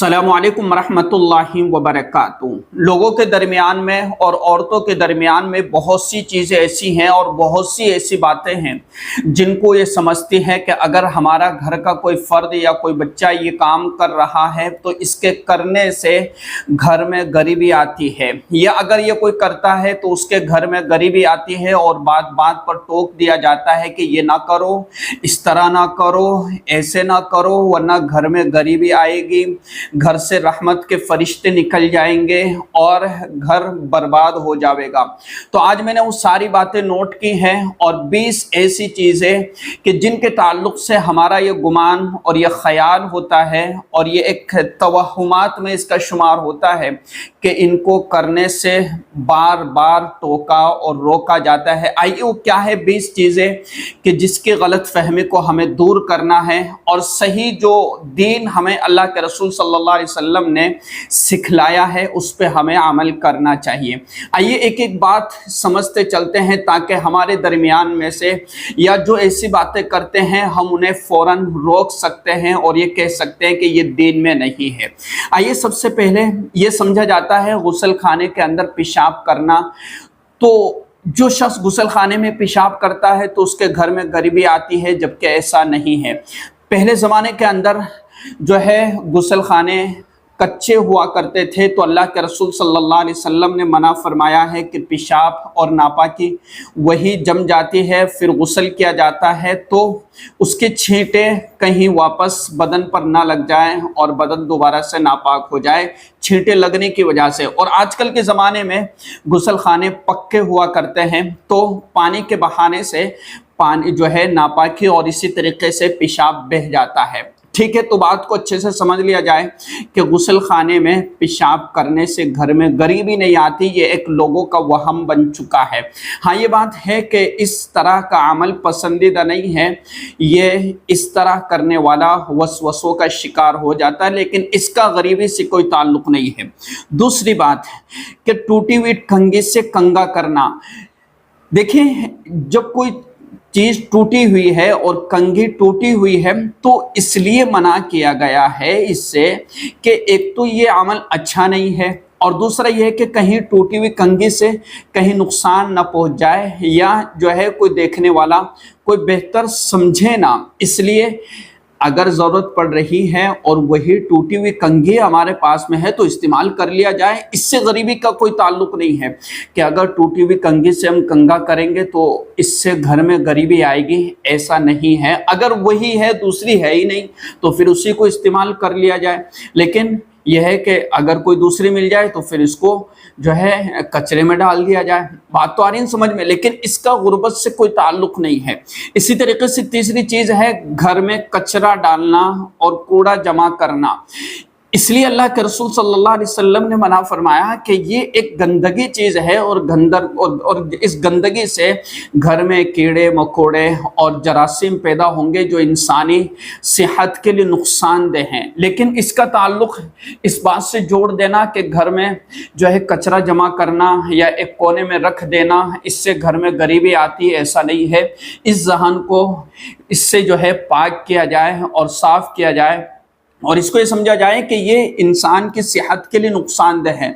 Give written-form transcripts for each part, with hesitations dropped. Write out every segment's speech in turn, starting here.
अस्सलामु अलैकुम वरहमतुल्लाहि वबरकातुहू। लोगों के दरमियान में और औरतों के दरमियान में बहुत सी चीज़ें ऐसी हैं और बहुत सी ऐसी बातें हैं जिनको ये समझती हैं कि अगर हमारा घर का कोई फ़र्द या कोई बच्चा ये काम कर रहा है तो इसके करने से घर में गरीबी आती है, या अगर ये कोई करता है तो उसके घर में गरीबी आती है और बात बात पर टोक दिया जाता है कि ये ना करो, इस तरह ना करो, ऐसे ना करो वरना घर में गरीबी आएगी, घर से रहमत के फरिश्ते निकल जाएंगे और घर बर्बाद हो जाएगा। तो आज मैंने वो सारी बातें नोट की हैं और 20 ऐसी चीज़ें कि जिनके ताल्लुक़ से हमारा ये गुमान और ये ख़याल होता है और ये एक तवहुमात में इसका शुमार होता है कि इनको करने से बार बार टोका और रोका जाता है। आइए वो क्या है 20 चीज़ें कि जिसकी गलत फहमी को हमें दूर करना है और सही जो दीन हमें अल्लाह के रसूल सल्लल्लाहु अलैहि वसल्लम ने सिखलाया है उस पे हमें अमल करना चाहिए। आइए एक एक बात समझते चलते हैं ताकि हमारे दरमियान में से या जो ऐसी बातें करते हैं हम उन्हें फ़ौरन रोक सकते हैं और ये कह सकते हैं कि ये दीन में नहीं है। आइए सबसे पहले ये समझा जाता है गुस्ल खाने के अंदर पेशाब करना, तो जो शख्स गुस्ल खाने में पेशाब करता है तो उसके घर में गरीबी आती है, जबकि ऐसा नहीं है। पहले ज़माने के अंदर जो है गुस्ल खाने कच्चे हुआ करते थे तो अल्लाह के रसूल सल्लल्लाहु अलैहि वसल्लम ने मना फरमाया है कि पेशाब और नापाकी वही जम जाती है, फिर गुस्ल किया जाता है तो उसके छींटे कहीं वापस बदन पर ना लग जाएं और बदन दोबारा से नापाक हो जाए छींटे लगने की वजह से। और आजकल के ज़माने में गुस्ल खाने पक्के हुआ करते हैं तो पानी के बहाने से पानी जो है नापाकी और इसी तरीके से पेशाब बह जाता है। ठीक है, तो बात को अच्छे से समझ लिया जाए कि गुस्ल खाने में पेशाब करने से घर में गरीबी नहीं आती, ये एक लोगों का वहम बन चुका है। हाँ, ये बात है कि इस तरह का अमल पसंदीदा नहीं है, ये इस तरह करने वाला वसवसों का शिकार हो जाता है, लेकिन इसका गरीबी से कोई ताल्लुक़ नहीं है। दूसरी बात कि टूटी हुई कंघी से कंघा करना। देखिए, जब कोई चीज़ टूटी हुई है और कंघी टूटी हुई है तो इसलिए मना किया गया है इससे कि एक तो ये अमल अच्छा नहीं है और दूसरा ये है कि कहीं टूटी हुई कंघी से कहीं नुकसान ना पहुंच जाए या जो है कोई देखने वाला कोई बेहतर समझे ना, इसलिए अगर ज़रूरत पड़ रही है और वही टूटी हुई कंघी हमारे पास में है तो इस्तेमाल कर लिया जाए। इससे गरीबी का कोई ताल्लुक़ नहीं है कि अगर टूटी हुई कंघी से हम कंघा करेंगे तो इससे घर में गरीबी आएगी, ऐसा नहीं है। अगर वही है, दूसरी है ही नहीं तो फिर उसी को इस्तेमाल कर लिया जाए। लेकिन यह है कि अगर कोई दूसरी मिल जाए तो फिर इसको जो है कचरे में डाल दिया जाए। बात तो आ रही है समझ में, लेकिन इसका गुर्बत से कोई ताल्लुक़ नहीं है। इसी तरीके से तीसरी चीज़ है घर में कचरा डालना और कूड़ा जमा करना। इसलिए अल्लाह के रसूल सल्लल्लाहु अलैहि वसल्लम ने मना फरमाया कि ये एक गंदगी चीज़ है और इस गंदगी से घर में कीड़े मकोड़े और जरासीम पैदा होंगे जो इंसानी सेहत के लिए नुकसानदेह हैं। लेकिन इसका ताल्लुक़ इस बात से जोड़ देना कि घर में जो है कचरा जमा करना या एक कोने में रख देना इससे घर में गरीबी आती है, ऐसा नहीं है। इस जहन को इससे जो है पाक किया जाए और साफ़ किया जाए और इसको ये समझा जाए कि ये इंसान की सेहत के लिए नुकसानदेह है।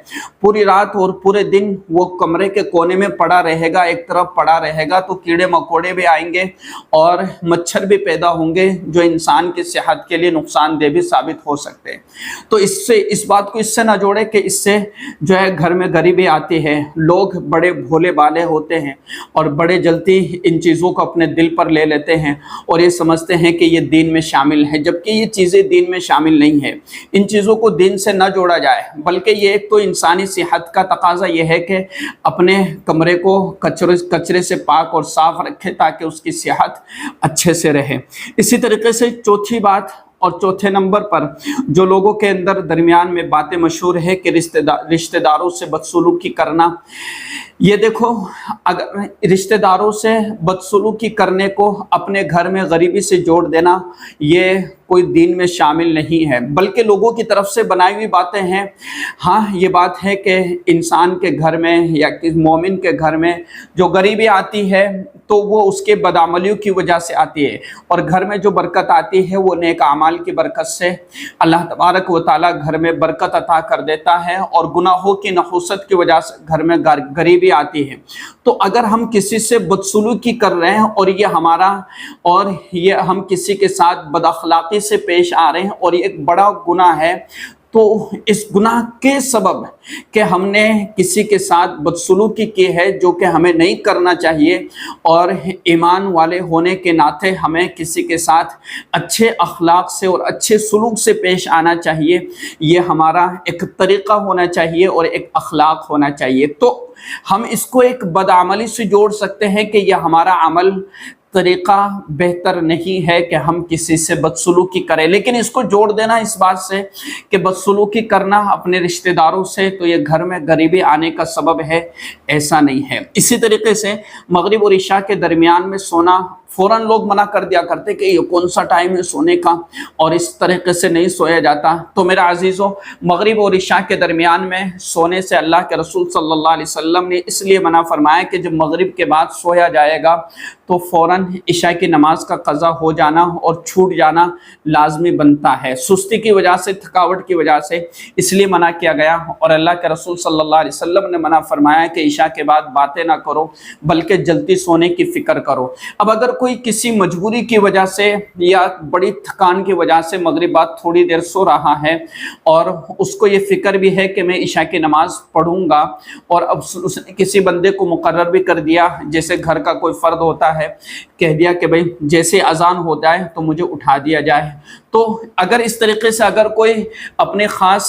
पूरी रात और पूरे दिन वो कमरे के कोने में पड़ा रहेगा, एक तरफ पड़ा रहेगा तो कीड़े मकोड़े भी आएंगे और मच्छर भी पैदा होंगे जो इंसान की सेहत के लिए नुकसानदेह भी साबित हो सकते हैं। तो इससे इस बात को इससे ना जोड़े कि इससे जो है घर में गरीबी आती है। लोग बड़े भोले भाले होते हैं और बड़े जल्दी इन चीज़ों को अपने दिल पर ले लेते हैं और ये समझते हैं कि ये दीन में शामिल है, जबकि ये चीज़ें दीन में शामिल नहीं है। इन चीज़ों को दिन से न जोड़ा जाए, बल्कि ये एक तो इंसानी सेहत का तकाजा ये है कि अपने कमरे को कचरे से पाक और साफ रखे ताकि उसकी सेहत अच्छे से रहे। इसी तरीके से चौथी बात और चौथे नंबर पर जो लोगों के अंदर दरमियान में बातें मशहूर है कि रिश्तेदारों से बदसलूकी करना। ये देखो, अगर रिश्तेदारों से बदसलूकी करने को अपने घर में गरीबी से जोड़ देना ये کوئی دین میں شامل نہیں ہے، بلکہ لوگوں کی طرف سے بنائی ہوئی باتیں ہیں۔ ہاں یہ بات ہے کہ انسان کے گھر میں یا کسی مومن کے گھر میں جو غریبی آتی ہے تو وہ اس کے بدعملیوں کی وجہ سے آتی ہے، اور گھر میں جو برکت آتی ہے وہ نیک اعمال کی برکت سے اللہ تبارک و تعالیٰ گھر میں برکت عطا کر دیتا ہے، اور گناہوں کی نحوست کی وجہ سے گھر میں غریبی آتی ہے۔ تو اگر ہم کسی سے بدسلوکی کر رہے ہیں اور یہ ہم کسی کے ساتھ بد اخلاقی سے پیش آ رہے ہیں اور یہ ایک بڑا گناہ ہے، تو اس گناہ کے سبب کہ ہم نے کسی کے ساتھ بدسلوکی کی ہے جو کہ ہمیں نہیں کرنا چاہیے، اور ایمان والے ہونے کے ناطے ہمیں کسی کے ساتھ اچھے اخلاق سے اور اچھے سلوک سے پیش آنا چاہیے، یہ ہمارا ایک طریقہ ہونا چاہیے اور ایک اخلاق ہونا چاہیے۔ تو ہم اس کو ایک بدعملی سے جوڑ سکتے ہیں کہ یہ ہمارا عمل طریقہ بہتر نہیں ہے کہ ہم کسی سے بدسلوکی کریں، لیکن اس کو جوڑ دینا اس بات سے کہ بدسلوکی کرنا اپنے رشتہ داروں سے تو یہ گھر میں غریبی آنے کا سبب ہے، ایسا نہیں ہے۔ اسی طریقے سے مغرب اور عشاء کے درمیان میں سونا فوراً لوگ منع کر دیا کرتے کہ یہ کون سا ٹائم ہے سونے کا، اور اس طریقے سے نہیں سویا جاتا۔ تو میرا عزیزو، مغرب اور عشاء کے درمیان میں سونے سے اللہ کے رسول صلی اللہ علیہ وسلم نے اس لیے منع فرمایا کہ جب مغرب کے بعد سویا جائے گا تو فوراً عشاء کی نماز کا قضا ہو جانا اور چھوٹ جانا لازمی بنتا ہے، سستی کی وجہ سے، تھکاوٹ کی وجہ سے، اس لیے منع کیا گیا۔ اور اللہ کے رسول صلی اللہ علیہ وسلم نے منع فرمایا کہ عشاء کے بعد باتیں نہ کرو بلکہ جلدی سونے کی فکر کرو۔ اب اگر کوئی کسی مجبوری کی وجہ سے یا بڑی تھکان کی وجہ سے مغرب بعد تھوڑی دیر سو رہا ہے اور اس کو یہ فکر بھی ہے کہ میں عشاء کی نماز پڑھوں گا، اور اب اس نے کسی بندے کو مقرر بھی کر دیا، جیسے گھر کا کوئی فرد ہوتا ہے، کہہ دیا کہ بھئی جیسے اذان ہو جائے تو مجھے اٹھا دیا جائے، تو اگر اس طریقے سے اگر کوئی اپنے خاص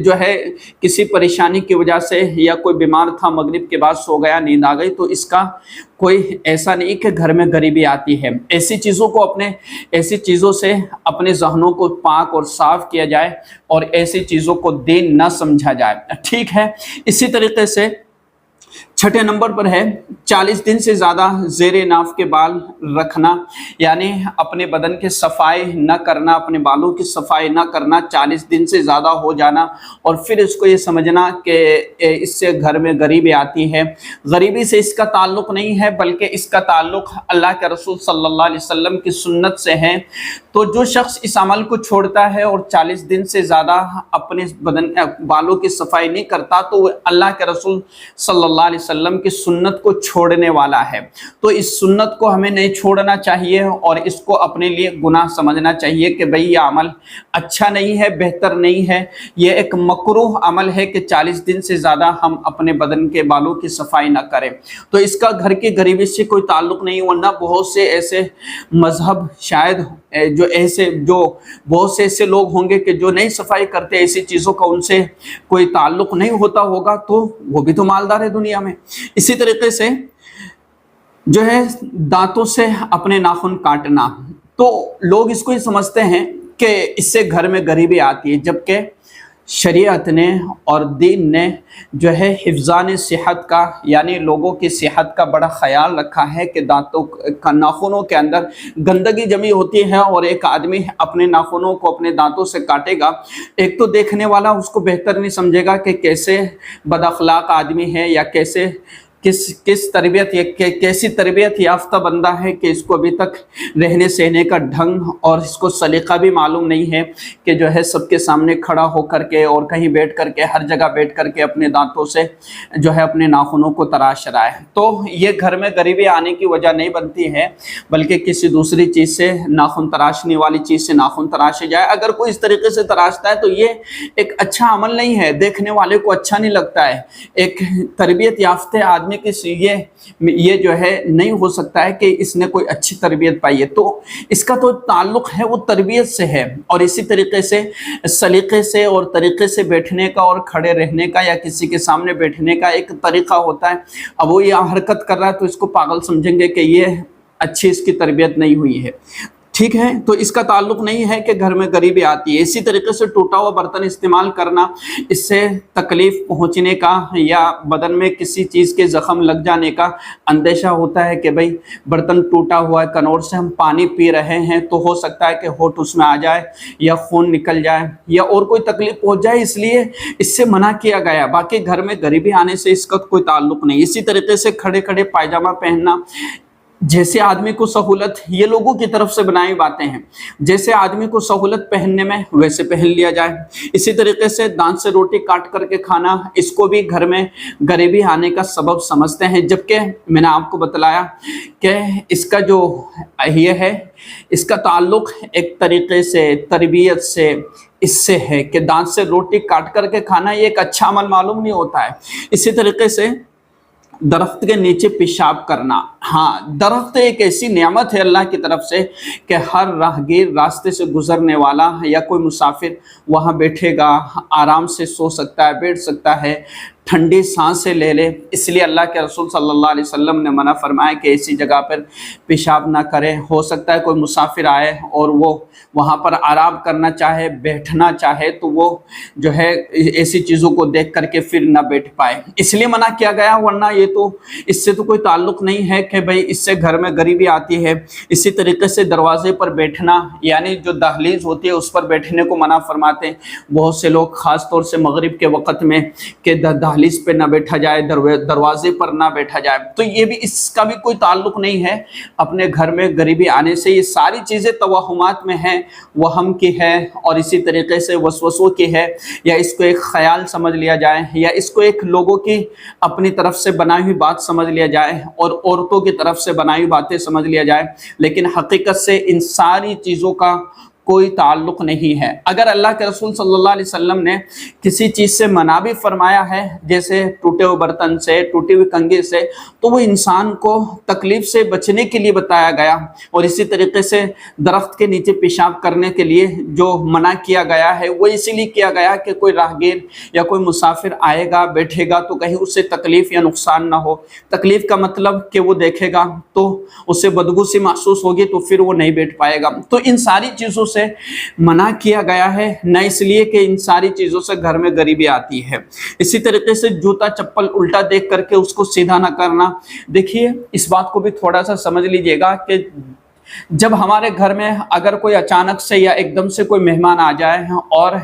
جو ہے کسی پریشانی کی وجہ سے یا کوئی بیمار تھا مغرب کے بعد سو گیا، نیند آ گئی، تو اس کا کوئی ایسا نہیں کہ گھر میں غریبی آتی ہے۔ ایسی چیزوں سے اپنے ذہنوں کو پاک اور صاف کیا جائے اور ایسی چیزوں کو دین نہ سمجھا جائے، ٹھیک ہے۔ اسی طریقے سے چھٹے نمبر پر ہے 40 دن سے زیادہ زیر ناف کے بال رکھنا، یعنی اپنے بدن کی صفائی نہ کرنا، اپنے بالوں کی صفائی نہ کرنا، 40 دن سے زیادہ ہو جانا، اور پھر اس کو یہ سمجھنا کہ اس سے گھر میں غریبی آتی ہے۔ غریبی سے اس کا تعلق نہیں ہے، بلکہ اس کا تعلق اللہ کے رسول صلی اللہ علیہ وسلم کی سنت سے ہے۔ تو جو شخص اس عمل کو چھوڑتا ہے اور 40 دن سے زیادہ اپنے بالوں کی صفائی نہیں کرتا تو وہ اللہ کے رسول صلی اللہ علیہ وسلم کی سنت کو چھوڑنے والا ہے۔ تو اس سنت کو ہمیں نہیں چھوڑنا چاہیے اور اس کو اپنے لیے گناہ سمجھنا چاہیے کہ بھئی یہ عمل اچھا نہیں ہے، بہتر نہیں ہے، یہ ایک مکروہ عمل ہے کہ 40 دن سے زیادہ ہم اپنے بدن کے بالوں کی صفائی نہ کریں۔ تو اس کا گھر کی غریبی سے کوئی تعلق نہیں، ورنہ بہت سے ایسے مذہب شاید بہت سے ایسے لوگ ہوں گے کہ جو نہیں صفائی کرتے، ایسی چیزوں کا ان سے کوئی تعلق نہیں ہوتا ہوگا، تو وہ بھی تو مالدار ہے دنیا میں۔ اسی طریقے سے جو ہے دانتوں سے اپنے ناخن کاٹنا، تو لوگ اس کو ہی سمجھتے ہیں کہ اس سے گھر میں غریبی آتی ہے، جبکہ شریعت نے اور دین نے جو ہے حفظان صحت کا، یعنی لوگوں کی صحت کا بڑا خیال رکھا ہے کہ دانتوں کا، ناخنوں کے اندر گندگی جمی ہوتی ہے، اور ایک آدمی اپنے ناخنوں کو اپنے دانتوں سے کاٹے گا، ایک تو دیکھنے والا اس کو بہتر نہیں سمجھے گا کہ کیسے بد اخلاق آدمی ہے، یا کیسی تربیت یافتہ بندہ ہے کہ اس کو ابھی تک رہنے سہنے کا ڈھنگ اور اس کو سلیقہ بھی معلوم نہیں ہے کہ جو ہے سب کے سامنے کھڑا ہو کر کے اور کہیں بیٹھ کر کے، ہر جگہ بیٹھ کر کے اپنے دانتوں سے جو ہے اپنے ناخنوں کو تراش رہا ہے۔ تو یہ گھر میں غریبی آنے کی وجہ نہیں بنتی ہے، بلکہ کسی دوسری چیز سے، ناخن تراشنے والی چیز سے ناخن تراشے جائے۔ اگر کوئی اس طریقے سے تراشتا ہے تو یہ ایک اچھا عمل نہیں ہے، دیکھنے والے کو اچھا نہیں لگتا ہے۔ ایک تربیت یافتہ آدمی یہ جو ہے نہیں ہو سکتا ہے کہ اس نے کوئی اچھی تربیت پائی ہے، تو اس کا تو تعلق ہے وہ تربیت سے ہے۔ اور اسی طریقے سے سلیقے سے اور طریقے سے بیٹھنے کا اور کھڑے رہنے کا یا کسی کے سامنے بیٹھنے کا ایک طریقہ ہوتا ہے۔ اب وہ یہ حرکت کر رہا ہے تو اس کو پاگل سمجھیں گے کہ یہ اچھی اس کی تربیت نہیں ہوئی ہے۔ ठीक है, तो इसका ताल्लुक नहीं है कि घर में गरीबी आती है। इसी तरीके से टूटा हुआ बर्तन इस्तेमाल करना, इससे तकलीफ पहुंचने का या बदन में किसी चीज़ के ज़ख्म लग जाने का अंदेशा होता है कि भाई बर्तन टूटा हुआ है, कनौर से हम पानी पी रहे हैं तो हो सकता है कि होठ उसमें आ जाए या खून निकल जाए या और कोई तकलीफ पहुँच जाए, इसलिए इससे मना किया गया। बाकी घर में गरीबी आने से इसका कोई ताल्लुक नहीं। इसी तरीके से खड़े खड़े पायजामा पहनना, जैसे आदमी को सहूलत, ये लोगों की तरफ से बनाई बातें हैं, जैसे आदमी को सहूलत पहनने में वैसे पहन लिया जाए। इसी तरीके से दांत से रोटी काट करके खाना, इसको भी घर में गरीबी आने का सबब समझते हैं, जबकि मैंने आपको बतलाया कि इसका जो ये है, इसका ताल्लुक एक तरीके से तरबियत से इससे है कि दांत से रोटी काट करके खाना ये एक अच्छा अमल मालूम नहीं होता है। इसी तरीके से दरख्त के नीचे पेशाब करना, हाँ, दरख्त एक ऐसी नेमत है अल्लाह की तरफ से कि हर राहगीर, रास्ते से गुजरने वाला या कोई मुसाफिर वहाँ बैठेगा, आराम से सो सकता है, बैठ सकता है, ठंडी सांसें ले ले। इसलिए अल्लाह के रसूल सल्लल्लाहु अलैहि वसल्लम ने मना फरमाया कि ऐसी जगह पर पेशाब ना करें। हो सकता है कोई मुसाफिर आए और वो वहाँ पर आराम करना चाहे, बैठना चाहे, तो वो जो है ऐसी चीज़ों को देख करके फिर ना बैठ पाए, इसलिए मना किया गया। वरना ये तो इससे तो कोई ताल्लुक़ नहीं है कि भाई इससे घर में गरीबी आती है। इसी तरीके से दरवाजे पर बैठना, यानी जो दहलीज होती है उस पर बैठने को मना फरमाते हैं बहुत से लोग, ख़ास तौर से मगरिब के वक़्त में, कि दहलीज पे ना बैठा जाए, दरवाजे पर ना बैठा जाए। तो ये भी, इसका भी कोई ताल्लुक नहीं है अपने घर में गरीबी आने से। ये सारी चीज़ें तवहुमात में हैं, वहम की है और इसी तरीके से वसवसों की है, या इसको एक ख्याल समझ लिया जाए, या इसको एक लोगों की अपनी तरफ से बनाई हुई बात समझ लिया जाए और औरतों की तरफ से बनाई हुई बातें समझ लिया जाए। लेकिन हकीकत से इन सारी चीज़ों का कोई ताल्लुक नहीं है। अगर अल्लाह के रसूल सल्लल्लाहु अलैहि वसल्लम ने किसी चीज़ से मना भी फरमाया है, जैसे टूटे हुए बर्तन से, टूटी हुई कंघी से, तो वो इंसान को तकलीफ़ से बचने के लिए बताया गया। और इसी तरीके से दरख्त के नीचे पेशाब करने के लिए जो मना किया गया है वो इसीलिए किया गया कि कोई राहगीर या कोई मुसाफिर आएगा, बैठेगा तो कहीं उससे तकलीफ़ या नुकसान ना हो। तकलीफ़ का मतलब कि वो देखेगा तो उससे बदबू सी महसूस होगी, तो फिर वो नहीं बैठ पाएगा। तो इन सारी चीज़ों से मना किया गया है, न इसलिए कि इन सारी चीज़ों से घर में गरीबी आती है। इसी तरीके से जूता चप्पल उल्टा देख करके उसको सीधा ना करना। देखिए, इस बात को भी थोड़ा सा समझ लीजिएगा कि जब हमारे घर में अगर कोई अचानक से या एकदम से कोई मेहमान आ जाए और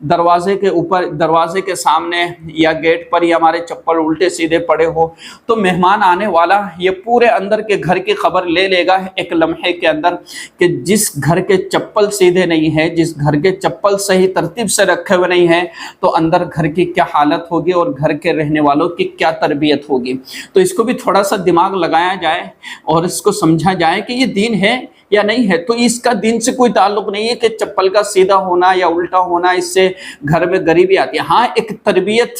दरवाजे के ऊपर, दरवाजे के सामने या गेट पर ही हमारे चप्पल उल्टे सीधे पड़े हो, तो मेहमान आने वाला ये पूरे अंदर के घर की खबर ले लेगा एक लम्हे के अंदर कि जिस घर के चप्पल सीधे नहीं है, जिस घर के चप्पल सही तरतीब से रखे हुए नहीं है, तो अंदर घर की क्या हालत होगी और घर के रहने वालों की क्या तरबियत होगी। तो इसको भी थोड़ा सा दिमाग लगाया जाए और इसको समझा जाए कि ये दीन है या नहीं है। तो इसका दिन से कोई ताल्लुक नहीं है कि चप्पल का सीधा होना या उल्टा होना इससे घर में गरीबी आती है। हाँ, एक तरबियत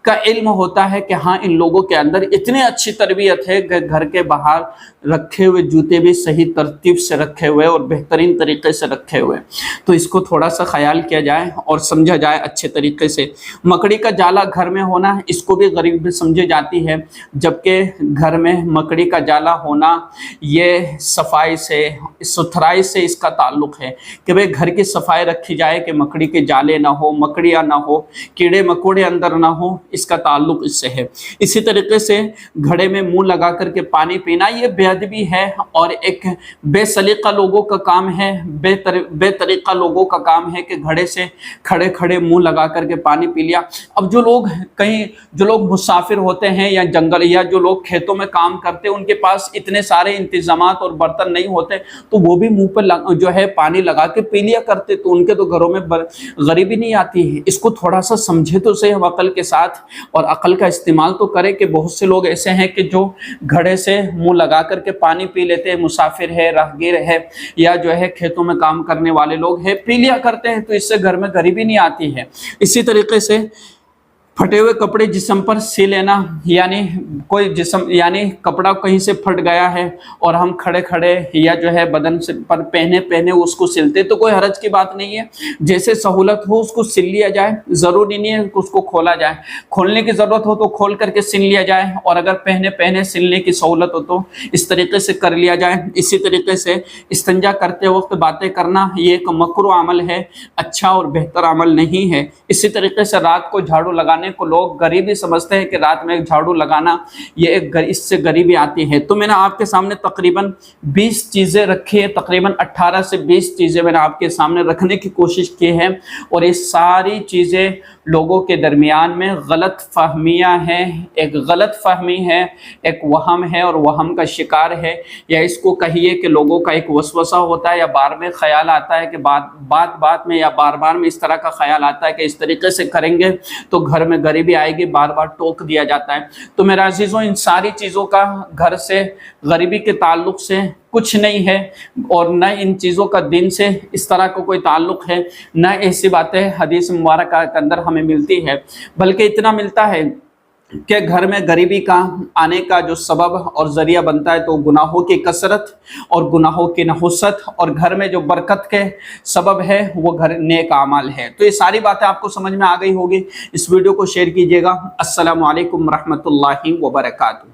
का इल्म होता है कि हाँ, इन लोगों के अंदर इतनी अच्छी तरबियत है कि घर के बाहर रखे हुए जूते भी सही तरतीब से रखे हुए और बेहतरीन तरीके से रखे हुए। तो इसको थोड़ा सा ख्याल किया जाए और समझा जाए अच्छे तरीके से। मकड़ी का जाला घर में होना, इसको भी गरीबी समझी जाती है, जबकि घर में मकड़ी का जाला होना ये सफाई से, सुथराई से इसका ताल्लुक़ है कि भाई घर की सफाई रखी जाए कि मकड़ी के जाले ना हो, मकड़ियाँ ना हो, कीड़े मकोड़े अंदर ना हो, इसका ताल्लुक इससे है। इसी तरीके से घड़े में मुंह लगा करके पानी पीना ये बेअदबी है और एक बेसलीका लोगों का काम है, बेतरीका लोगों का काम है कि घड़े से खड़े खड़े मुंह लगा करके पानी पी लिया। अब जो लोग मुसाफिर होते हैं या जंगल या जो लोग खेतों में काम करते हैं, उनके पास इतने सारे इंतजामात और बर्तन नहीं होते, तो वो भी मुंह पर जो है पानी लगा के पी लिया करते, तो उनके तो घरों में गरीबी नहीं आती है। इसको थोड़ा सा समझे तो सही अकल के साथ, और अकल का इस्तेमाल तो करें कि बहुत से लोग ऐसे हैं कि जो घड़े से मुंह लगा करके पानी पी लेते हैं, मुसाफिर है, राहगीर है, या जो है खेतों में काम करने वाले लोग हैं, पी लिया करते हैं, तो इससे घर में गरीबी नहीं आती है। इसी तरीके से फटे हुए कपड़े जिस्म पर सी लेना, यानी कोई जिस्म यानी कपड़ा कहीं से फट गया है और हम खड़े खड़े या जो है बदन से पर पहने पहने उसको सिलते, तो कोई हरज की बात नहीं है। जैसे सहूलत हो उसको सिल लिया जाए, ज़रूरी नहीं है कि उसको खोला जाए। खोलने की ज़रूरत हो तो खोल करके सिल लिया जाए, और अगर पहने पहने सिलने की सहूलत हो तो इस तरीके से कर लिया जाए। इसी तरीके से इस्तिंजा करते वक्त बातें करना ये एक मकरूह अमल है, अच्छा और बेहतर अमल नहीं है। इसी तरीके से रात को झाड़ू लगाने को लोग गरीबी समझते हैं कि रात में एक झाड़ू लगाना ये एक इससे गरीबी आती है। तो मैंने आपके सामने तकरीबन 20 चीज़ें रखी है, तकरीबन 18 से 20 चीज़ें मैंने आपके सामने रखने की कोशिश की है, और ये सारी चीज़ें लोगों के दरमियान में गलत फहमियाँ हैं। एक गलत फहमी है, एक वहम है, और वहम का शिकार है, या इसको कहिए कि लोगों का एक वसवसा होता है, या बार में ख्याल आता है कि बात में या बार बार में इस तरह का ख्याल आता है कि इस तरीके से करेंगे तो घर में गरीबी आएगी, बार बार टोक दिया जाता है। तो मेरे अजीज़ों, इन सारी चीज़ों का घर से गरीबी के ताल्लुक से कुछ नहीं है, और न इन चीज़ों का दिन से इस तरह का कोई ताल्लुक है, न ऐसी बातें हदीस मुबारक के अंदर हमें मिलती है। बल्कि इतना मिलता है कि घर में गरीबी का आने का जो सबब और ज़रिया बनता है तो गुनाहों की कसरत और गुनाहों की नहुसत, और घर में जो बरकत के सबब है वो घर नेक आमाल है। तो ये सारी बातें आपको समझ में आ गई होगी। इस वीडियो को शेयर कीजिएगा। अस्सलामु अलैकुम रहमतुल्लाहि व बरकातुहू।